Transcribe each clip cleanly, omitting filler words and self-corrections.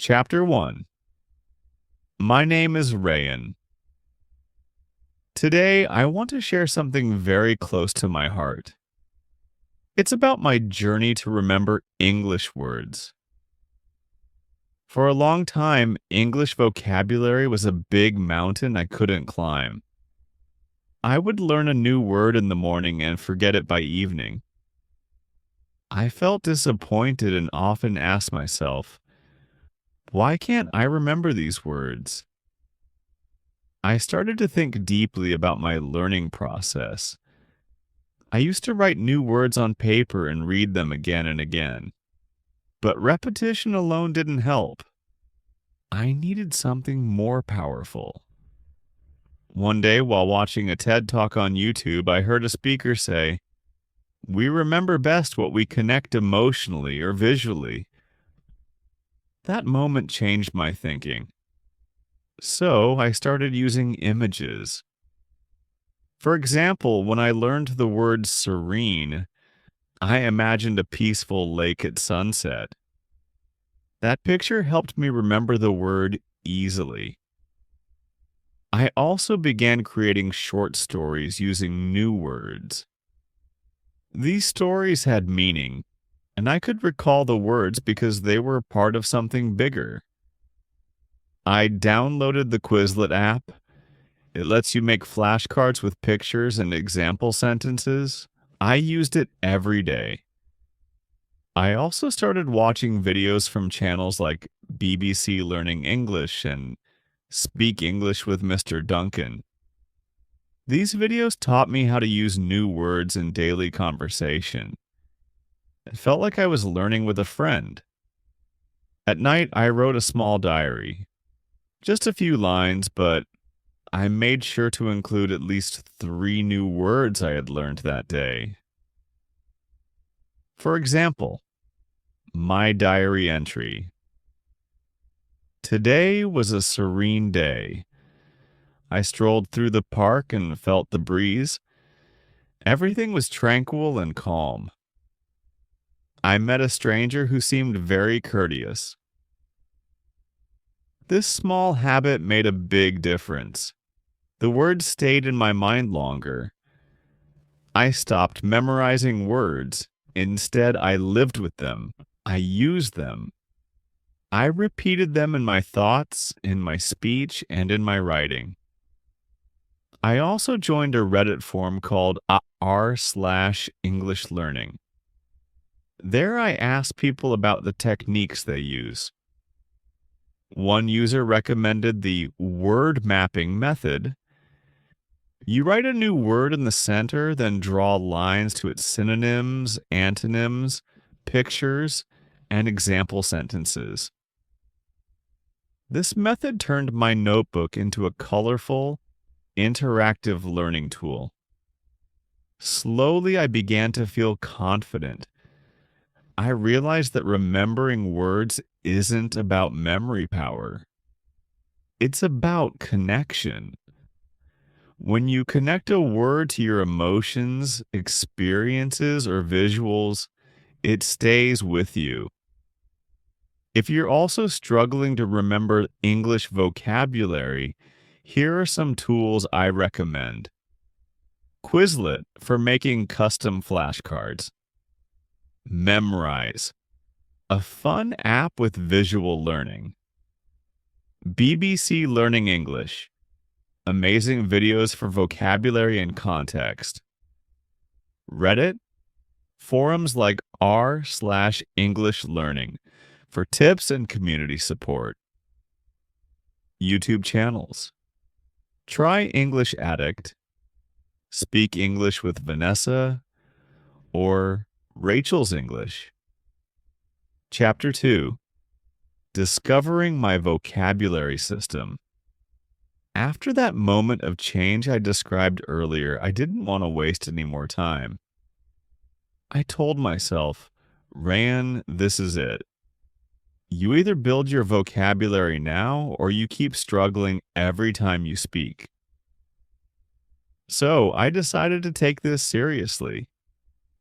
Chapter 1. My name is Rayan. Today, I want to share something very close to my heart. It's about my journey to remember English words. For a long time, English vocabulary was a big mountain I couldn't climb. I would learn a new word in the morning and forget it by evening. I felt disappointed and often asked myself, why can't I remember these words? I started to think deeply about my learning process. I used to write new words on paper and read them again and again. But repetition alone didn't help. I needed something more powerful. One day, while watching a TED Talk on YouTube, I heard a speaker say, "We remember best what we connect emotionally or visually." That moment changed my thinking. So I started using images. For example, when I learned the word serene, I imagined a peaceful lake at sunset. That picture helped me remember the word easily. I also began creating short stories using new words. These stories had meaning, and I could recall the words because they were part of something bigger. I downloaded the Quizlet app. It lets you make flashcards with pictures and example sentences. I used it every day. I also started watching videos from channels like BBC Learning English and Speak English with Mr. Duncan. These videos taught me how to use new words in daily conversation. It felt like I was learning with a friend. At night, I wrote a small diary. Just a few lines, but I made sure to include at least 3 new words I had learned that day. For example, my diary entry. Today was a serene day. I strolled through the park and felt the breeze. Everything was tranquil and calm. I met a stranger who seemed very courteous. This small habit made a big difference. The words stayed in my mind longer. I stopped memorizing words. Instead, I lived with them. I used them. I repeated them in my thoughts, in my speech, and in my writing. I also joined a Reddit forum called r/English Learning. There I asked people about the techniques they use. One user recommended the word mapping method. You write a new word in the center, then draw lines to its synonyms, antonyms, pictures, and example sentences. This method turned my notebook into a colorful, interactive learning tool. Slowly, I began to feel confident. I realized that remembering words isn't about memory power. It's about connection. When you connect a word to your emotions, experiences, or visuals, it stays with you. If you're also struggling to remember English vocabulary, here are some tools I recommend. Quizlet for making custom flashcards. Memrise, a fun app with visual learning. BBC Learning English, amazing videos for vocabulary and context. Reddit, forums like r/English Learning for tips and community support. YouTube channels. Try English Addict, Speak English with Vanessa, or Rachel's English. Chapter 2. Discovering my vocabulary system. After that moment of change I described earlier, I didn't want to waste any more time. I told myself, Ran, this is it. You either build your vocabulary now or you keep struggling every time you speak. So I decided to take this seriously.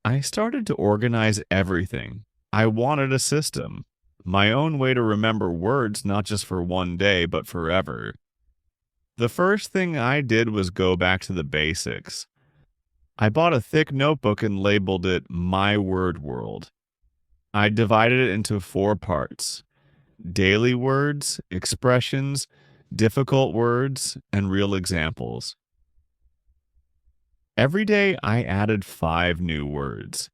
I started to organize everything. I wanted a system. my own way to remember words not just for one day, but forever. The first thing I did was go back to the basics. I bought a thick notebook and labeled it My Word World. I divided it into four parts: daily words, expressions, difficult words, and real examples. Every day I added 5 new words.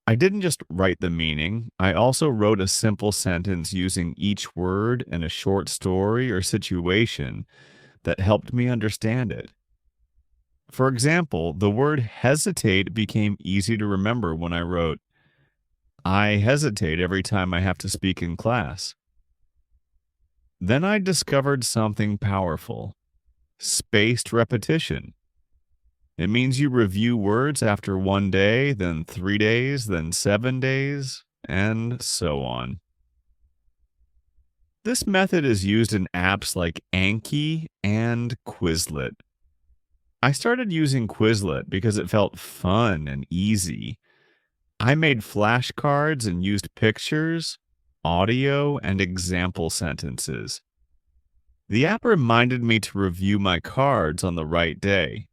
I didn't just write the meaning, I also wrote a simple sentence using each word and a short story or situation that helped me understand it. For example, the word hesitate became easy to remember when I wrote, I hesitate every time I have to speak in class. Then I discovered something powerful: spaced repetition. It means you review words after one day, then 3 days, then 7 days, and so on. This method is used in apps like Anki and Quizlet. I started using Quizlet because it felt fun and easy. I made flashcards and used pictures, audio, and example sentences. The app reminded me to review my cards on the right day.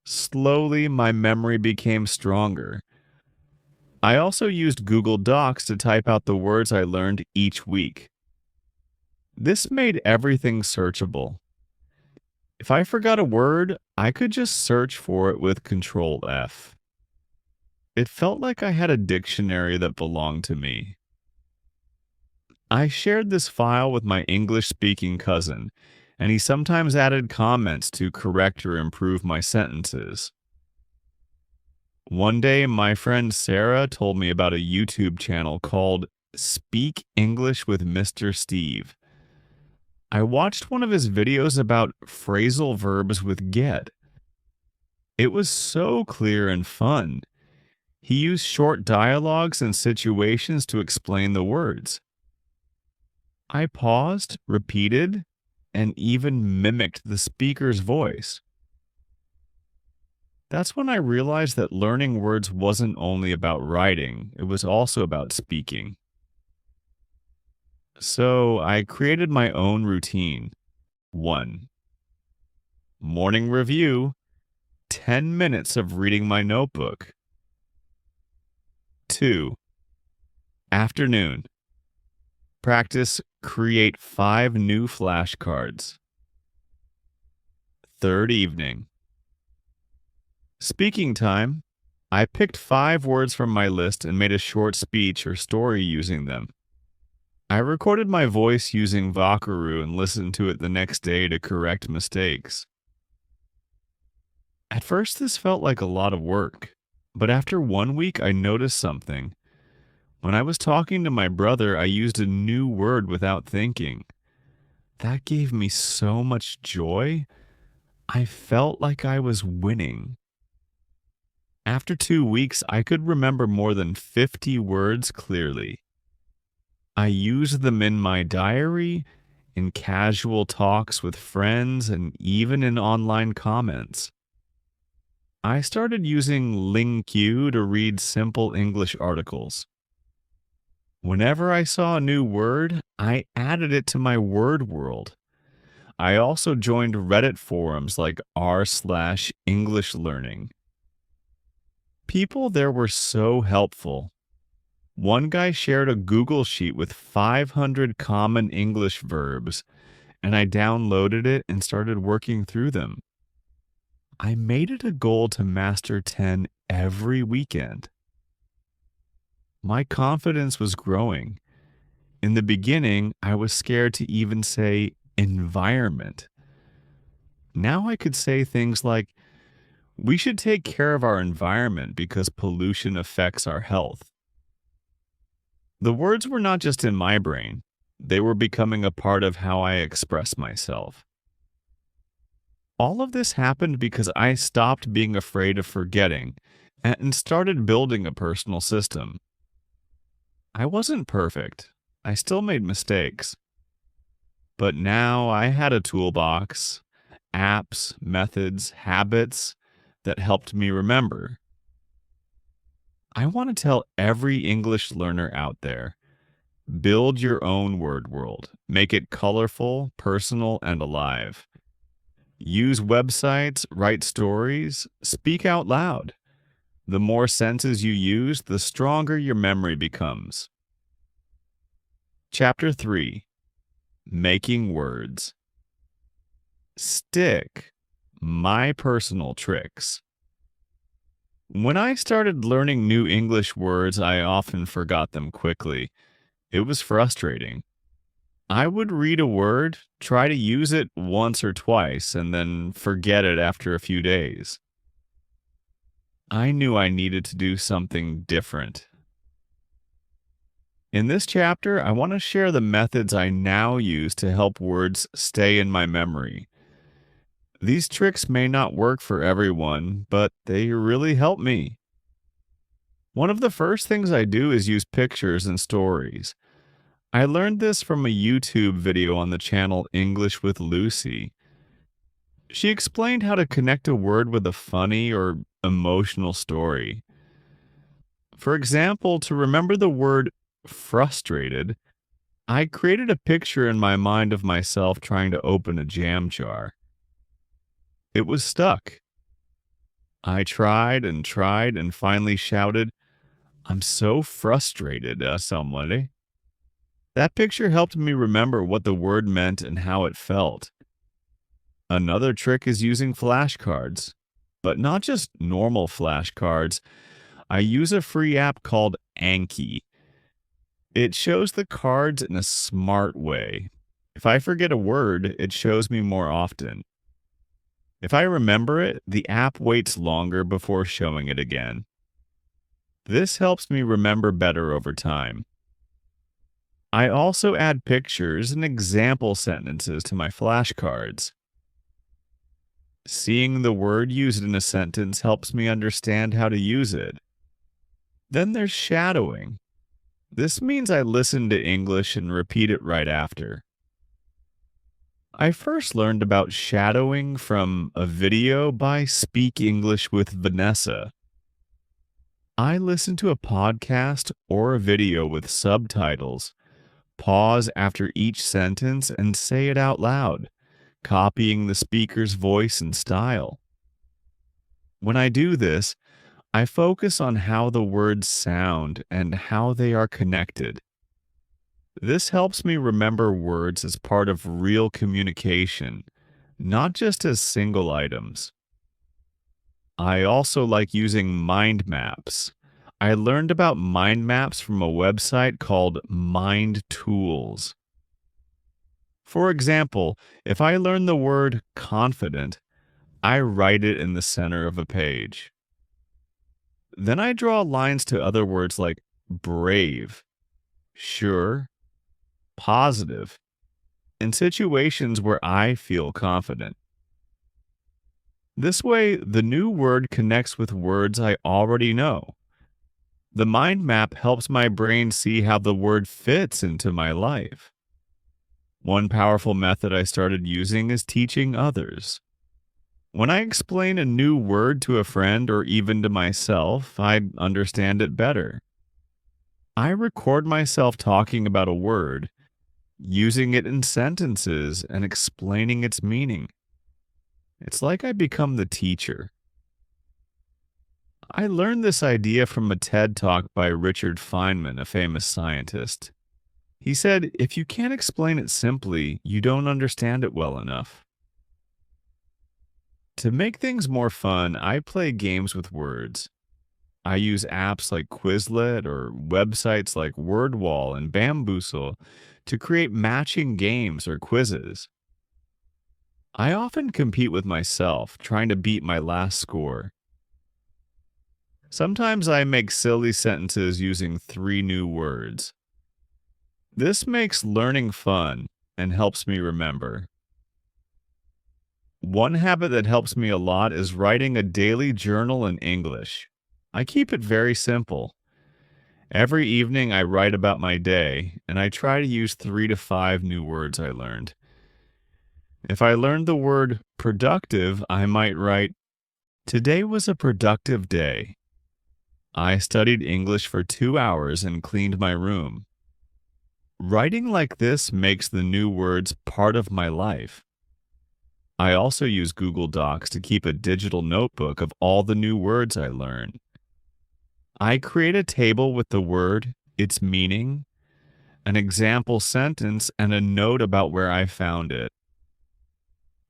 Slowly, my memory became stronger. I also used Google Docs to type out the words I learned each week. This made everything searchable. If I forgot a word, I could just search for it with Control F. It felt like I had a dictionary that belonged to me. I shared this file with my English speaking cousin, and he sometimes added comments to correct or improve my sentences. One day, my friend Sarah told me about a YouTube channel called Speak English with Mr. Steve. I watched one of his videos about phrasal verbs with get. It was so clear and fun. He used short dialogues and situations to explain the words. I paused, repeated, and even mimicked the speaker's voice. That's when I realized that learning words wasn't only about writing, it was also about speaking. So I created my own routine. 1. Morning review, 10 minutes of reading my notebook. 2. Afternoon. Practice create 5 new flashcards. Third evening. Speaking time. I picked 5 words from my list and made a short speech or story using them. I recorded my voice using Vocaroo and listened to it the next day to correct mistakes. At first, this felt like a lot of work, but after 1 week, I noticed something. When I was talking to my brother, I used a new word without thinking. That gave me so much joy. I felt like I was winning. After 2 weeks, I could remember more than 50 words clearly. I used them in my diary, in casual talks with friends, and even in online comments. I started using LingQ to read simple English articles. Whenever I saw a new word, I added it to my word world. I also joined Reddit forums like r/English learning. People there were so helpful. One guy shared a Google Sheet with 500 common English verbs, and I downloaded it and started working through them. I made it a goal to master 10 every weekend. My confidence was growing. In the beginning, I was scared to even say environment. Now I could say things like, we should take care of our environment because pollution affects our health. The words were not just in my brain, they were becoming a part of how I express myself. All of this happened because I stopped being afraid of forgetting and started building a personal system. I wasn't perfect. I still made mistakes. But now I had a toolbox, apps, methods, habits that helped me remember. I want to tell every English learner out there, Build your own word world. Make it colorful, personal, and alive. Use websites, write stories, speak out loud. The more senses you use, the stronger your memory becomes. Chapter 3: Making Words. Stick. My personal tricks. When I started learning new English words, I often forgot them quickly. It was frustrating. I would read a word, try to use it once or twice, and then forget it after a few days. I knew I needed to do something different. In this chapter, I want to share the methods I now use to help words stay in my memory. These tricks may not work for everyone, but they really help me. One of the first things I do is use pictures and stories. I learned this from a YouTube video on the channel English with Lucy. She explained how to connect a word with a funny or emotional story. For example, to remember the word frustrated, I created a picture in my mind of myself trying to open a jam jar. It was stuck. I tried and finally shouted, "I'm so frustrated, somebody." That picture helped me remember what the word meant and how it felt. Another trick is using flashcards, but not just normal flashcards. I use a free app called Anki. It shows the cards in a smart way. If I forget a word, it shows me more often. If I remember it, the app waits longer before showing it again. This helps me remember better over time. I also add pictures and example sentences to my flashcards. Seeing the word used in a sentence helps me understand how to use it. Then there's shadowing. This means I listen to English and repeat it right after. I first learned about shadowing from a video by Speak English with Vanessa. I listen to a podcast or a video with subtitles, pause after each sentence, and say it out loud, copying the speaker's voice and style. When I do this, I focus on how the words sound and how they are connected. This helps me remember words as part of real communication, not just as single items. I also like using mind maps. I learned about mind maps from a website called Mind Tools. For example, if I learn the word confident, I write it in the center of a page. Then I draw lines to other words like brave, sure, positive, in situations where I feel confident. This way, the new word connects with words I already know. The mind map helps my brain see how the word fits into my life. One powerful method I started using is teaching others. When I explain a new word to a friend or even to myself, I understand it better. I record myself talking about a word, using it in sentences and explaining its meaning. It's like I become the teacher. I learned this idea from a TED Talk by Richard Feynman, a famous scientist. He said, if you can't explain it simply, you don't understand it well enough. To make things more fun, I play games with words. I use apps like Quizlet or websites like WordWall and Bamboozle to create matching games or quizzes. I often compete with myself, trying to beat my last score. Sometimes I make silly sentences using 3 new words. This makes learning fun and helps me remember. One habit that helps me a lot is writing a daily journal in English. I keep it very simple. Every evening I write about my day, and I try to use 3 to 5 new words I learned. If I learned the word productive, I might write, "Today was a productive day. I studied English for 2 hours and cleaned my room." Writing like this makes the new words part of my life. I also use Google Docs to keep a digital notebook of all the new words I learn. I create a table with the word, its meaning, an example sentence, and a note about where I found it.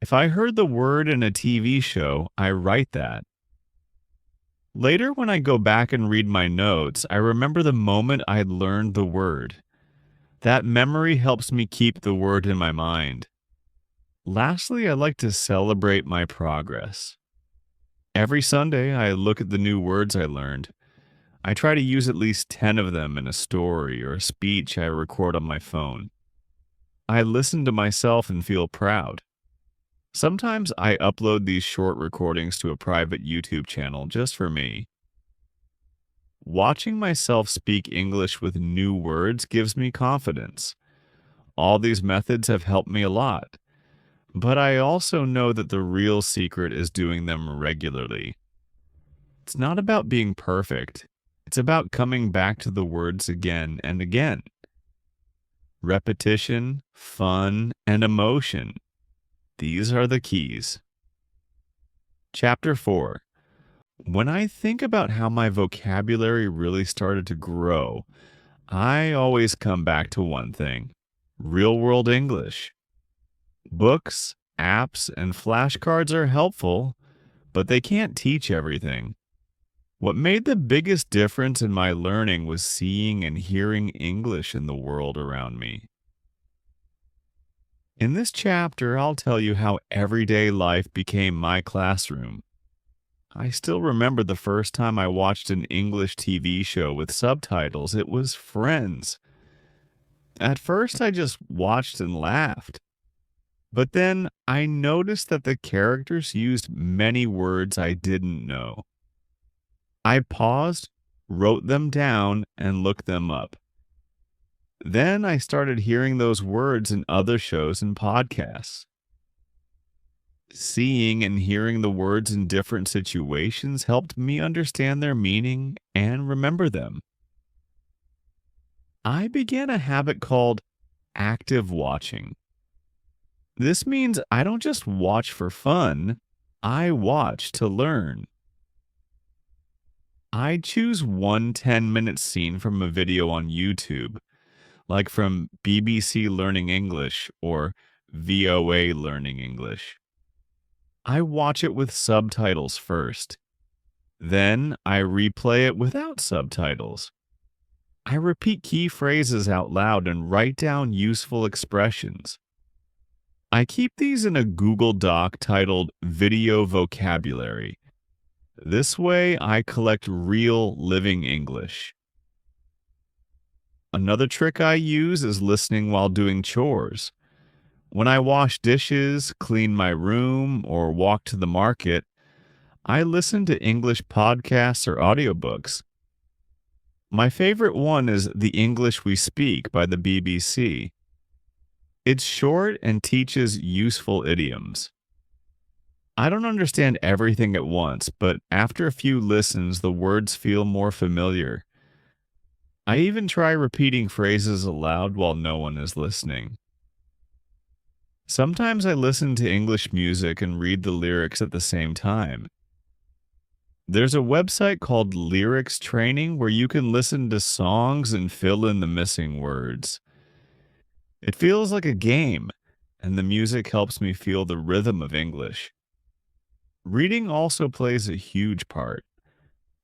If I heard the word in a TV show, I write that. Later, when I go back and read my notes, I remember the moment I learned the word. That memory helps me keep the word in my mind. Lastly, I like to celebrate my progress. Every Sunday, I look at the new words I learned. I try to use at least 10 of them in a story or a speech I record on my phone. I listen to myself and feel proud. Sometimes I upload these short recordings to a private YouTube channel just for me. Watching myself speak English with new words gives me confidence. All these methods have helped me a lot, but I also know that the real secret is doing them regularly. It's not about being perfect. It's about coming back to the words again and again. Repetition, fun, and emotion. These are the keys. Chapter 4. When I think about how my vocabulary really started to grow, I always come back to one thing: real world English. Books, apps, and flashcards are helpful, but they can't teach everything. What made the biggest difference in my learning was seeing and hearing English in the world around me. In this chapter, I'll tell you how everyday life became my classroom. I still remember the first time I watched an English TV show with subtitles. It was Friends. At first, I just watched and laughed. But then I noticed that the characters used many words I didn't know. I paused, wrote them down, and looked them up. Then I started hearing those words in other shows and podcasts. Seeing and hearing the words in different situations helped me understand their meaning and remember them. I began a habit called active watching. This means I don't just watch for fun, I watch to learn. I choose one 10-minute scene from a video on YouTube, like from BBC Learning English or VOA Learning English. I watch it with subtitles first. Then I replay it without subtitles. I repeat key phrases out loud and write down useful expressions. I keep these in a Google Doc titled Video Vocabulary. This way, I collect real living English. Another trick I use is listening while doing chores. When I wash dishes, clean my room, or walk to the market, I listen to English podcasts or audiobooks. My favorite one is The English We Speak by the BBC. It's short and teaches useful idioms. I don't understand everything at once, but after a few listens, the words feel more familiar. I even try repeating phrases aloud while no one is listening. Sometimes I listen to English music and read the lyrics at the same time. There's a website called Lyrics Training where you can listen to songs and fill in the missing words. It feels like a game, and the music helps me feel the rhythm of English. Reading also plays a huge part.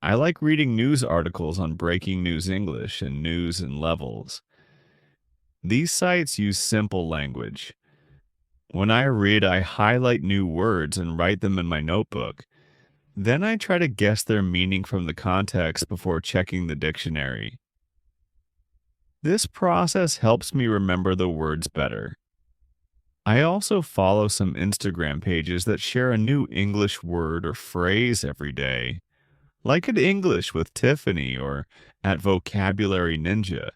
I like reading news articles on Breaking News English and News and Levels. These sites use simple language. When I read, I highlight new words and write them in my notebook. Then I try to guess their meaning from the context before checking the dictionary. This process helps me remember the words better. I also follow some Instagram pages that share a new English word or phrase every day, like at English with Tiffany or at Vocabulary Ninja.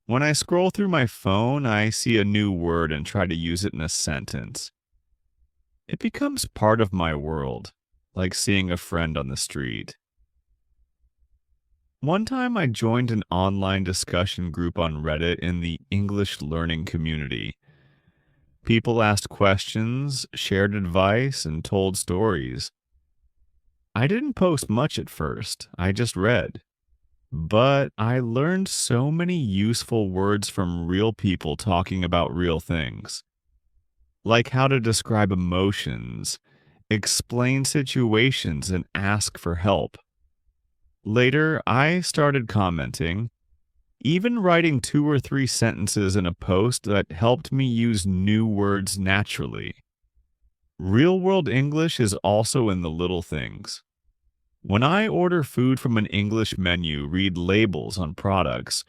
When I scroll through my phone, I see a new word and try to use it in a sentence. It becomes part of my world, like seeing a friend on the street. One time I joined an online discussion group on Reddit in the English learning community. People asked questions, shared advice, and told stories. I didn't post much at first, I just read. But I learned so many useful words from real people talking about real things, like how to describe emotions, explain situations, and ask for help. Later, I started commenting, even writing 2 or 3 sentences in a post that helped me use new words naturally. Real world English is also in the little things. When I order food from an English menu, read labels on products,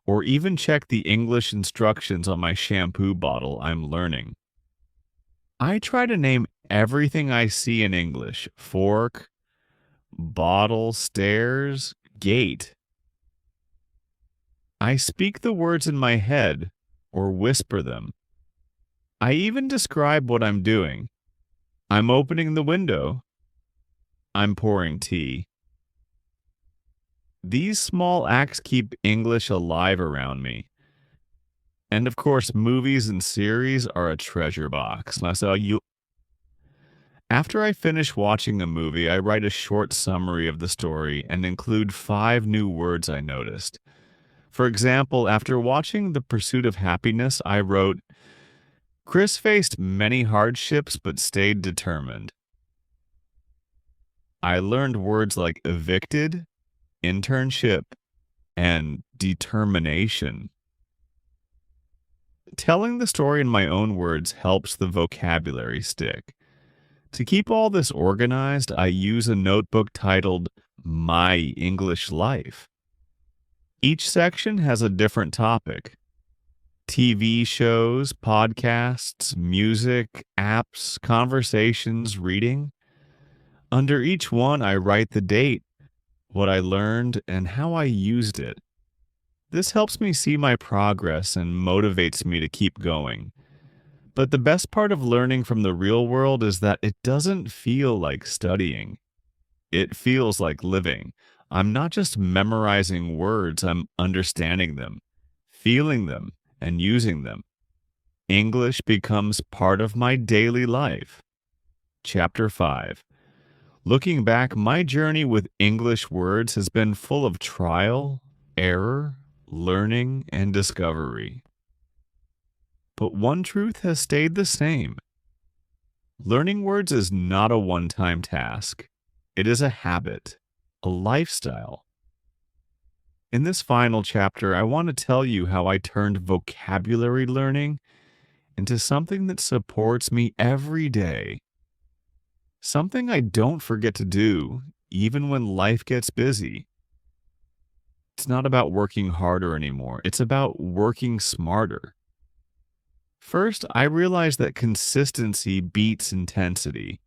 or even check the English instructions on my shampoo bottle, I'm learning. I try to name everything I see in English: fork, bottle, stairs, gate. I speak the words in my head or whisper them. I even describe what I'm doing. I'm opening the window. I'm pouring tea. These small acts keep English alive around me. And of course, movies and series are a treasure box. After I finish watching a movie, I write a short summary of the story and include 5 new words I noticed. For example, after watching The Pursuit of Happiness, I wrote, Chris faced many hardships but stayed determined. I learned words like evicted, internship, and determination. Telling the story in my own words helps the vocabulary stick. To keep all this organized, I use a notebook titled My English Life. Each section has a different topic: TV shows, podcasts, music, apps, conversations, reading. Under each one, I write the date, what I learned, and how I used it. This helps me see my progress and motivates me to keep going. But the best part of learning from the real world is that it doesn't feel like studying. It feels like living. I'm not just memorizing words, I'm understanding them, feeling them, and using them. English becomes part of my daily life. Chapter 5. Looking back, my journey with English words has been full of trial, error, learning, and discovery. But one truth has stayed the same. Learning words is not a one-time task. It is a habit, a lifestyle. In this final chapter, I want to tell you how I turned vocabulary learning into something that supports me every day. Something I don't forget to do, even when life gets busy. It's not about working harder anymore. It's about working smarter. First, I realized that consistency beats intensity.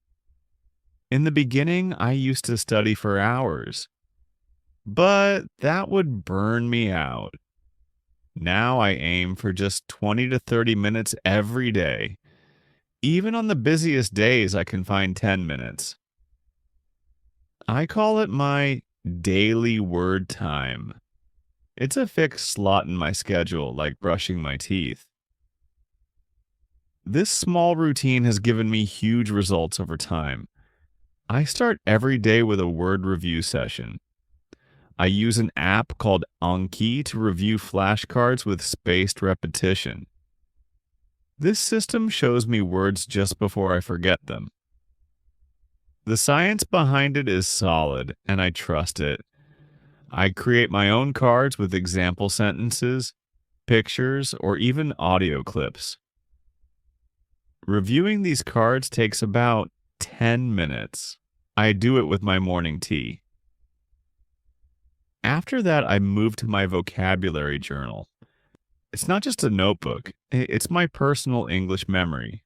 In the beginning, I used to study for hours, but that would burn me out. Now I aim for just 20 to 30 minutes every day. Even on the busiest days, I can find 10 minutes. I call it my daily word time. It's a fixed slot in my schedule, like brushing my teeth. This small routine has given me huge results over time. I start every day with a word review session. I use an app called Anki to review flashcards with spaced repetition. This system shows me words just before I forget them. The science behind it is solid, and I trust it. I create my own cards with example sentences, pictures, or even audio clips. Reviewing these cards takes about 10 minutes. I do it with my morning tea. After that, I move to my vocabulary journal. It's not just a notebook, it's my personal English memory.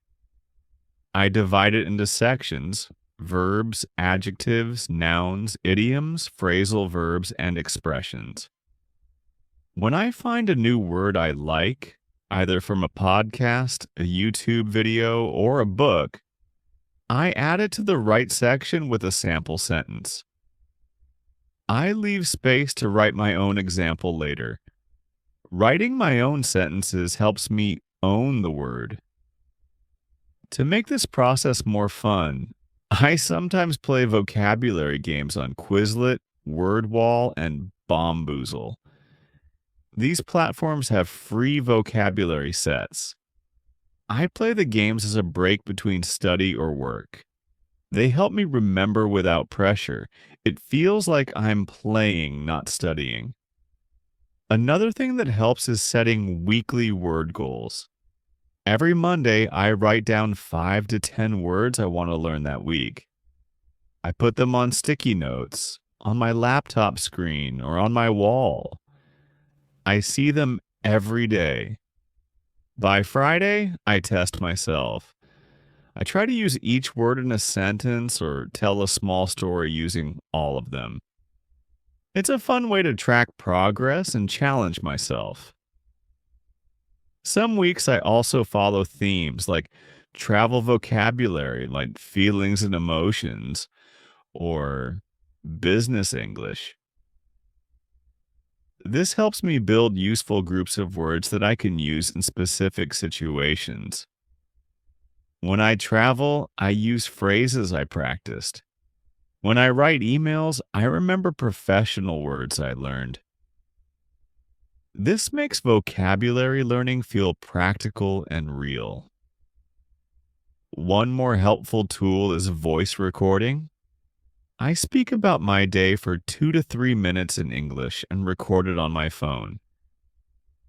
I divide it into sections: verbs, adjectives, nouns, idioms, phrasal verbs, and expressions. When I find a new word I like, either from a podcast, a YouTube video, or a book, I add it to the right section with a sample sentence. I leave space to write my own example later. Writing my own sentences helps me own the word. To make this process more fun, I sometimes play vocabulary games on Quizlet, WordWall, and Bombboozle. These platforms have free vocabulary sets. I play the games as a break between study or work. They help me remember without pressure. It feels like I'm playing, not studying. Another thing that helps is setting weekly word goals. Every Monday, I write down 5 to 10 words I want to learn that week. I put them on sticky notes, on my laptop screen, or on my wall. I see them every day. By Friday, I test myself. I try to use each word in a sentence or tell a small story using all of them. It's a fun way to track progress and challenge myself. Some weeks I also follow themes like travel vocabulary, like feelings and emotions, or business English. This helps me build useful groups of words that I can use in specific situations. When I travel, I use phrases I practiced. When I write emails, I remember professional words I learned. This makes vocabulary learning feel practical and real. One more helpful tool is voice recording. I speak about my day for 2 to 3 minutes in English and record it on my phone.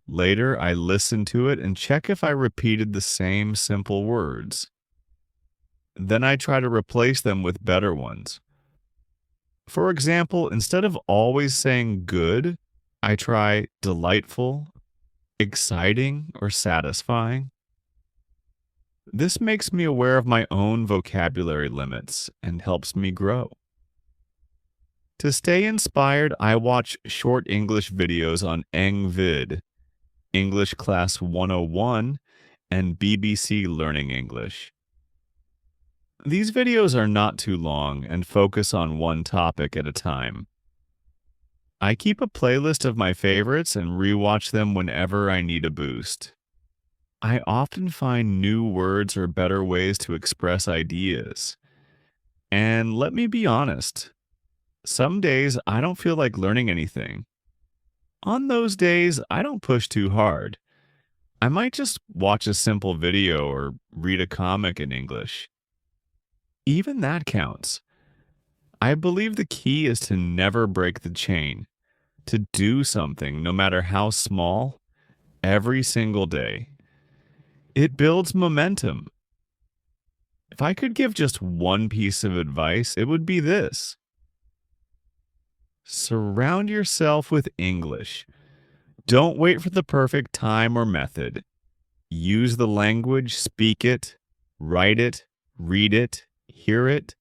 Later, I listen to it and check if I repeated the same simple words. Then I try to replace them with better ones. For example, instead of always saying good, I try delightful, exciting, or satisfying. This makes me aware of my own vocabulary limits and helps me grow. To stay inspired, I watch short English videos on Engvid, English Class 101, and BBC Learning English. These videos are not too long and focus on one topic at a time. I keep a playlist of my favorites and rewatch them whenever I need a boost. I often find new words or better ways to express ideas. And let me be honest, some days I don't feel like learning anything. On those days, I don't push too hard. I might just watch a simple video or read a comic in English. Even that counts. I believe the key is to never break the chain, to do something, no matter how small, every single day. It builds momentum. If I could give just one piece of advice, it would be this: surround yourself with English. Don't wait for the perfect time or method. Use the language, speak it, write it, read it, hear it.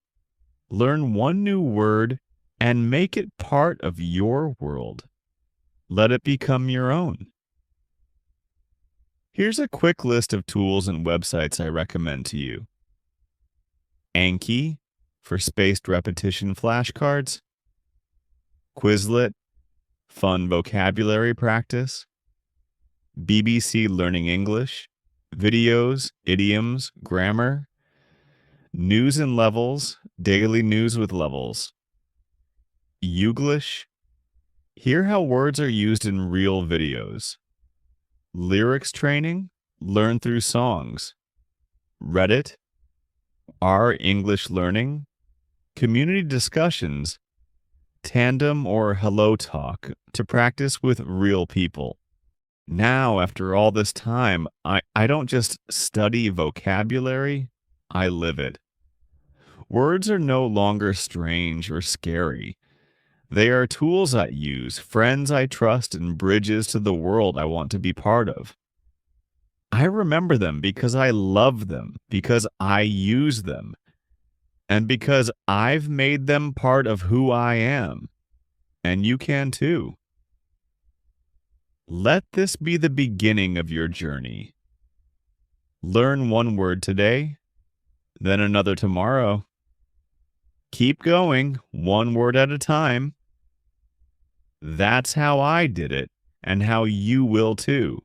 Learn one new word and make it part of your world. Let it become your own. Here's a quick list of tools and websites I recommend to you. Anki for spaced repetition flashcards. Quizlet, fun vocabulary practice. BBC Learning English, videos, idioms, grammar. News and Levels, daily news with levels. Youglish, hear how words are used in real videos. Lyrics training, learn through songs. Reddit, Our English Learning, community discussions, Tandem or Hello Talk to practice with real people. Now, after all this time, I don't just study vocabulary, I live it. Words are no longer strange or scary. They are tools I use, friends I trust, and bridges to the world I want to be part of. I remember them because I love them, because I use them, and because I've made them part of who I am. And you can too. Let this be the beginning of your journey. Learn one word today, then another tomorrow. Keep going, one word at a time. That's how I did it, and how you will too.